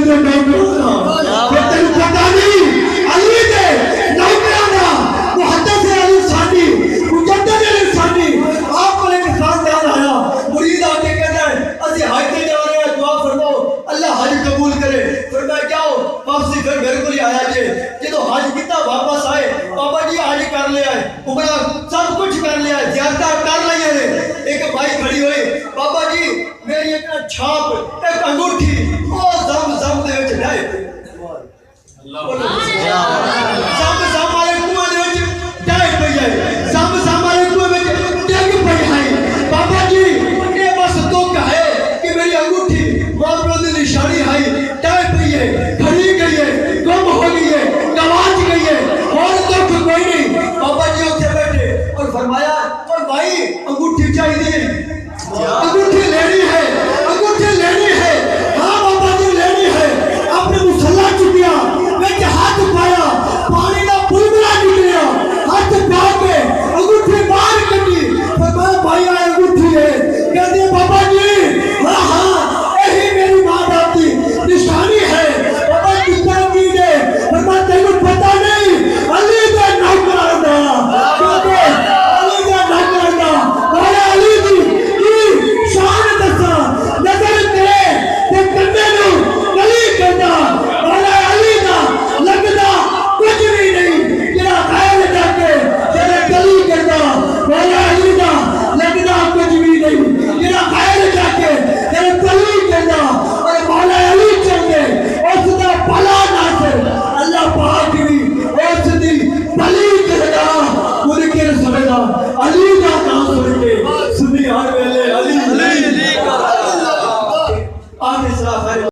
دے نوکرانا کہ تین پتہ نہیں علی دے نوکرانا محدث علی ثانی مجدد علی ثانی آپ کو لے کے خاندان آیا مرید آ کے کہتا ہے اسی حج تے جا رہے ہیں دعا فرماؤ اللہ حج قبول کرے فرمایا جاؤ واپسی پھر میرے کو لے آیا جے جدو حج کیتا واپس آئے بابا جی حج کر لیا ہے عمرہ سب کچھ کر لیا ہے زیادہ کر لیا ہے ایک بھائی کھڑی ہوئی بابا جی میری ایک چھاپ ایک انگوٹھی او زم دے وچ ڈائے زم والے کنواں دے وچ ڈائے پئی ہے زم والے کنواں وچ ڈگ پئی ہے بابا جی یہ بس دکھ ہے کہ میری انگوٹھی محبت دی نشانی ہے ڈائے پئی ہے کھڑی گئی ہے گم ہو گئی ہے گواچ گئی ہے اور دکھ کوئی نہیں بابا جی اتنے بیٹھے اور فرمایا اور بھائی انگوٹھی